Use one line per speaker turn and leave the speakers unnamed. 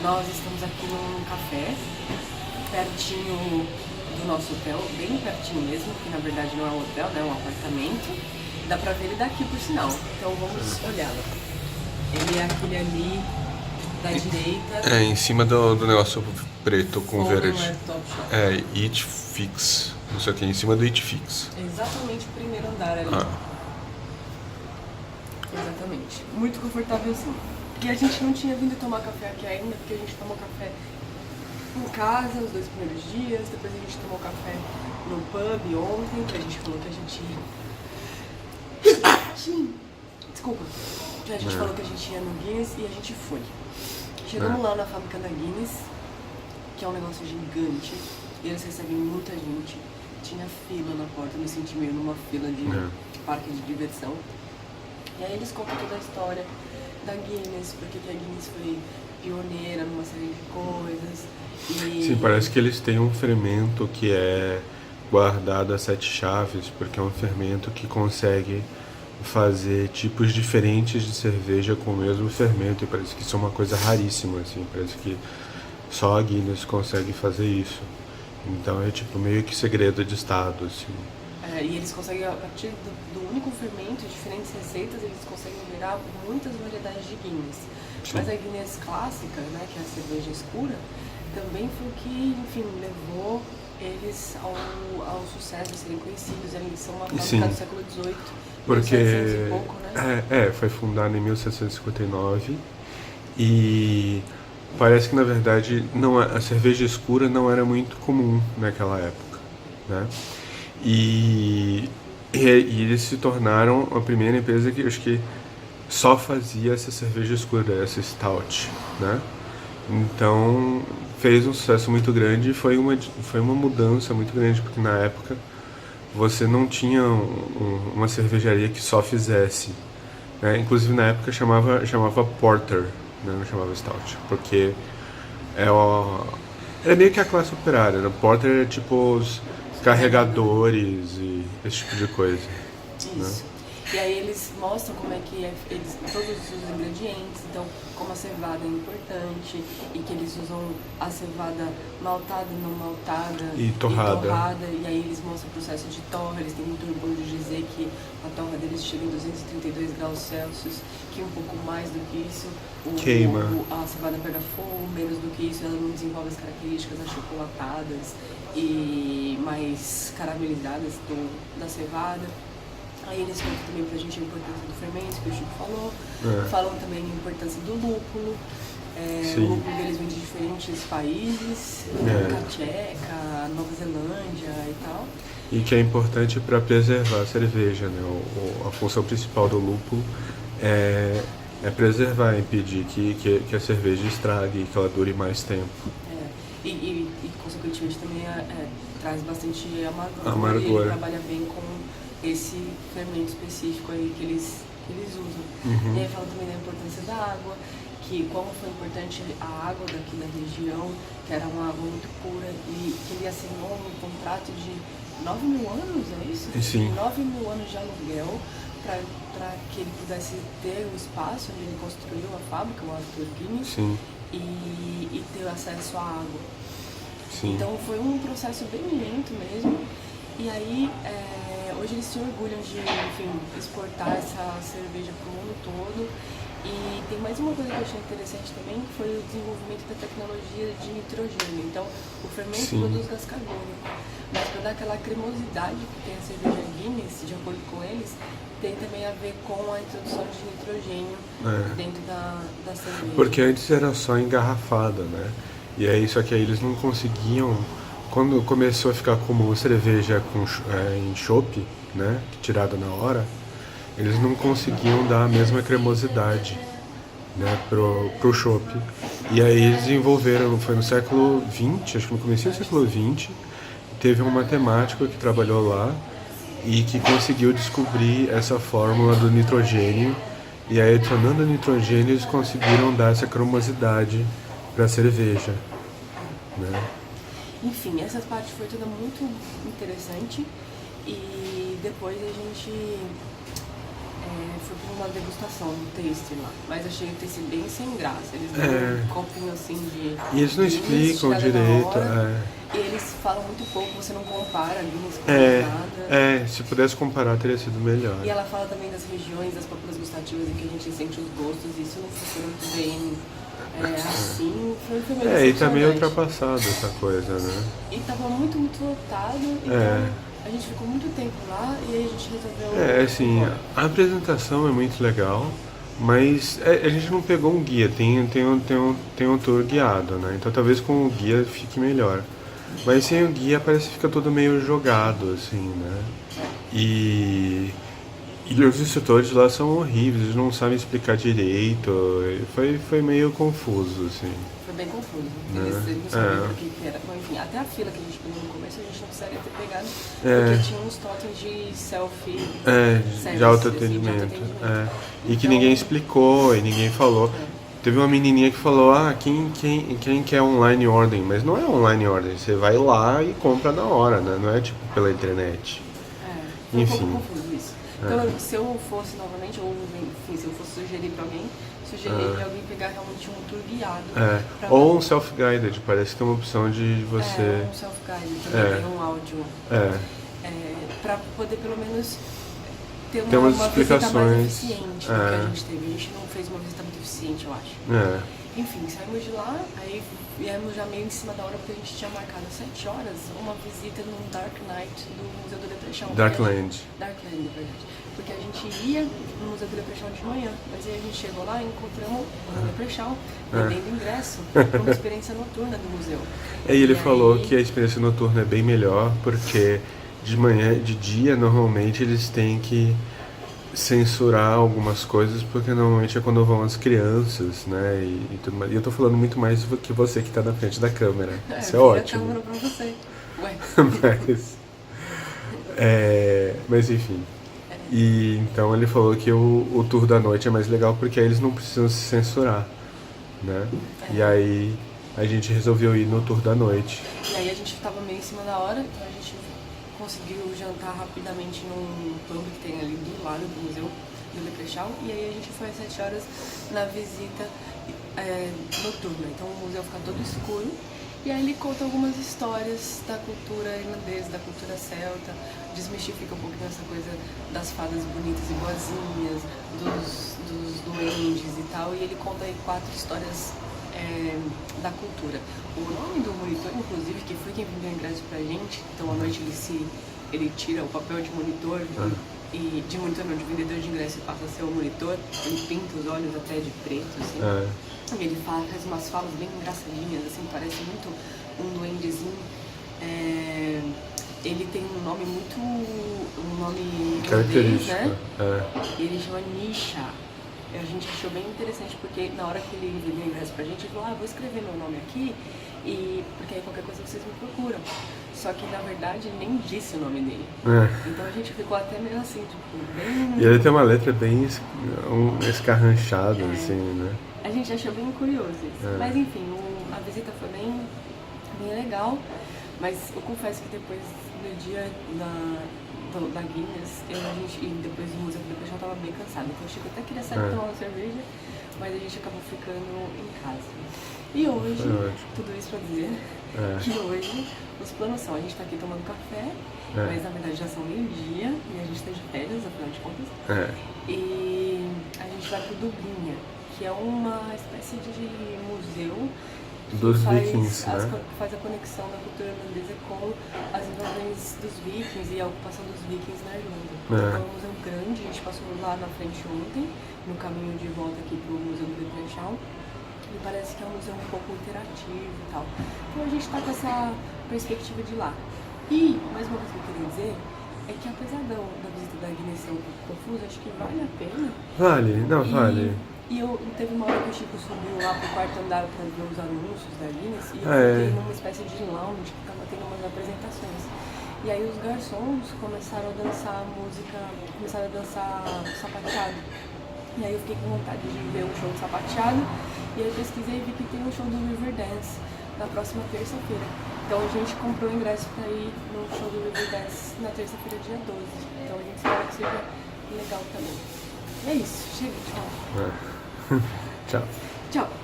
Nós estamos aqui num café, pertinho do nosso hotel, bem pertinho mesmo, que na verdade não é um hotel, né? É um apartamento. Dá pra ver ele daqui, por sinal. Então vamos olhá-lo. Ele é aquele ali da direita.
É, em cima do negócio preto com
Folder
verde.
Laptop Shop.
É, It Fix. Não sei o que, em cima do It Fix.
Exatamente o primeiro andar ali. Exatamente. Muito confortável sim. E a gente não tinha vindo tomar café aqui ainda, porque a gente tomou café em casa os 2 primeiros dias, depois a gente tomou café no pub ontem, que a gente falou que a gente ia... Desculpa. A gente falou que a gente ia no Guinness e a gente foi. Chegamos lá na fábrica da Guinness, que é um negócio gigante, e eles recebem muita gente. Tinha fila na porta, eu me senti meio numa fila de parque de diversão. E aí eles contam toda a história da Guinness, porque que a Guinness foi pioneira numa série de coisas. E...
Sim, parece que eles têm um fermento que é guardado a 7 chaves, porque é um fermento que consegue fazer tipos diferentes de cerveja com o mesmo fermento, e parece que isso é uma coisa raríssima, assim, parece que só a Guinness consegue fazer isso. Então é tipo meio que segredo de estado, assim.
E eles conseguem, a partir do único fermento, diferentes receitas, eles conseguem gerar muitas variedades de Guinness. Sim. Mas a Guinness clássica, né, que é a cerveja escura, também foi o que, enfim, levou eles ao sucesso, a serem conhecidos. Eles são uma fábrica do século XVIII,
porque
1700 e pouco, né?
Foi fundada em 1759 e parece que na verdade a cerveja escura não era muito comum naquela época, né? E eles se tornaram a primeira empresa que acho que só fazia essa cerveja escura, essa stout, né? Então fez um sucesso muito grande e foi uma mudança muito grande, porque na época você não tinha uma cervejaria que só fizesse, né? Inclusive na época chamava Porter, né? Não chamava Stout, porque era meio que a classe operária, né? Porter é tipo os carregadores e esse tipo de coisa.
Isso.
Né?
E aí eles mostram como é que eles, todos os ingredientes, então como a cevada é importante e que eles usam a cevada maltada e não maltada
e torrada.
E aí eles mostram o processo de torra, eles têm muito orgulho de dizer que a torra deles chega em 232 graus Celsius, que um pouco mais do que isso
queima.
A cevada pega fogo, menos do que isso ela não desenvolve as características achocolatadas e mais caramelizadas da cevada. Aí eles contam também pra gente a importância do fermento, que o Chico falou. Falam também a importância do lúpulo. O lúpulo deles vem de diferentes países, República Tcheca, Nova Zelândia e tal.
E que é importante para preservar a cerveja, né? A função principal do lúpulo é preservar, impedir que a cerveja estrague e que ela dure mais tempo.
E consequentemente também traz bastante amargor. E ele trabalha bem com esse fermento específico aí que eles usam. E aí fala também da importância da água, que como foi importante a água daqui da região, que era uma água muito pura, e que ele assinou um contrato de 9.000 anos, é isso?
Sim.
9.000 anos de aluguel para que ele pudesse ter o espaço onde ele construiu a fábrica, o Arthur Guinness, e ter acesso à água. Sim. Então foi um processo bem lento mesmo. E aí, hoje eles se orgulham de, enfim, exportar essa cerveja para o mundo todo. E tem mais uma coisa que eu achei interessante também, que foi o desenvolvimento da tecnologia de nitrogênio. Então, o fermento produz gás carbônico, mas para dar aquela cremosidade que tem a cerveja Guinness, de acordo com eles, tem também a ver com a introdução de nitrogênio dentro da cerveja.
Porque antes era só engarrafada, né? E aí, só que aí eles não conseguiam... Quando começou a ficar comum cerveja em chopp, né, tirada na hora, eles não conseguiam dar a mesma cremosidade, né, pro chopp. E aí eles desenvolveram, foi no século XX, acho que no começo do século XX, teve um matemático que trabalhou lá e que conseguiu descobrir essa fórmula do nitrogênio. E aí, adicionando nitrogênio, eles conseguiram dar essa cremosidade para a cerveja, né?
Enfim, essa parte foi toda muito interessante e depois a gente Fui pra uma degustação, um tasting lá. Mas achei o tasting bem sem graça. Eles dão um copinho assim de...
E eles não explicam direito.
E eles falam muito pouco, você não compara Guinness com nada.
Se pudesse comparar teria sido melhor.
E ela fala também das regiões, das papilas gustativas em que a gente sente os gostos. E isso não funciona muito bem assim. Foi meio
e tá meio ultrapassado essa coisa, né?
E tava muito, muito lotado. Então... A gente ficou muito tempo lá e aí a gente resolveu...
assim, a apresentação é muito legal, mas a gente não pegou um guia, tem um tour guiado, né? Então talvez com o guia fique melhor. Mas sem o guia parece que fica tudo meio jogado, assim, né? E os instrutores lá são horríveis, eles não sabem explicar direito, foi meio confuso, assim.
Foi bem confuso. Eles não sabiam o que era. Mas, enfim, até a fila que a gente pegou no começo a gente não precisaria ter pegado, porque tinha uns totens de selfie.
De autoatendimento. E que ninguém explicou e ninguém falou. Teve uma menininha que falou, quem quer online ordem? Mas não é online ordem, você vai lá e compra na hora, né? Não é tipo pela internet.
Foi enfim. Um pouco confuso isso. Então, se eu fosse novamente, ou enfim, se eu fosse sugerir pra alguém, sugeriria alguém pegar realmente um tour guiado.
Ou um self-guided, parece que tem uma opção de você...
um self-guided, também tem um áudio. Pra poder pelo menos ter uma visita mais eficiente do que a gente teve. A gente não fez uma visita muito eficiente, eu acho. Enfim, saímos de lá, aí viemos já meio em cima da hora, porque a gente tinha marcado às 7 horas uma visita no Dark Night do Museu do Leprechaun.
Darkland,
na verdade. Porque a gente ia no Museu do Leprechaun de manhã, mas aí a gente chegou lá e encontramos o Leprechaun vendendo ingresso para uma experiência noturna do museu.
E ele falou que a experiência noturna é bem melhor, porque de dia, normalmente eles têm que censurar algumas coisas, porque normalmente é quando vão as crianças, né? E eu tô falando muito mais do que você que tá na frente da câmera. Isso é ótimo.
A câmera pra você.
mas enfim. E então ele falou que o tour da noite é mais legal porque aí eles não precisam se censurar, né? E aí a gente resolveu ir no tour da noite.
E aí a gente tava meio em cima da hora, então a gente conseguiu jantar rapidamente num pub que tem ali do lado do museu do Leprechaun, e aí a gente foi às 7 horas na visita noturna. Então o museu fica todo escuro, e aí ele conta algumas histórias da cultura irlandesa, da cultura celta, desmistifica um pouquinho essa coisa das fadas bonitas e boazinhas, dos duendes e tal, e ele conta aí 4 histórias da cultura. O nome do monitor, inclusive, que foi quem vendeu o ingresso pra gente, então à noite ele tira o papel de monitor, e de monitor não, de vendedor de ingresso, e passa a ser o monitor, ele pinta os olhos até de preto, assim. E ele faz umas falas bem engraçadinhas, assim, parece muito um duendezinho. Ele tem um nome
característico,
né? Ele chama Nisha. A gente achou bem interessante, porque na hora que ele vendeu o ingresso pra gente, ele falou, vou escrever meu nome aqui, porque aí qualquer coisa vocês me procuram. Só que na verdade ele nem disse o nome dele. Então a gente ficou até meio assim, tipo, bem...
E ele tem uma letra bem escarranchada, assim, né?
A gente achou bem curioso isso. Mas enfim, a visita foi bem legal, mas eu confesso que depois no dia da Guinness, e depois do Museu do Leprechaun, eu tava bem cansada. Então eu até queria sair tomar uma cerveja, mas a gente acabou ficando em casa. E hoje, tudo isso pra dizer que hoje os planos são, a gente tá aqui tomando café, mas na verdade já são meio-dia e a gente tá de férias, afinal de contas. E a gente vai pro Dublinha, que é uma espécie de museu
dos vikings, né?
Faz a conexão da cultura irlandesa com as invasões dos vikings e a ocupação dos vikings na Irlanda. Então é um museu grande, a gente passou lá na frente ontem, no caminho de volta aqui pro Museu do Leprechaun, e parece que é um museu um pouco interativo e tal. Então a gente tá com essa perspectiva de lá. E, mais uma coisa que eu queria dizer, é que apesar da visita da Guinness ser um pouco confusa, acho que vale a pena.
Vale.
E teve uma hora que o Chico subiu lá pro quarto andar pra ver os anúncios da Guinness, e eu fiquei numa espécie de lounge que tava tendo umas apresentações. E aí os garçons começaram a dançar sapateado. E aí eu fiquei com vontade de ver um show de sapateado, e aí eu pesquisei e vi que tem um show do Riverdance na próxima terça-feira. Então a gente comprou o ingresso pra ir no show do Riverdance na terça-feira, dia 12. Então a gente espera que seja legal também. É isso, chega de falar.
Tchau.
Tchau.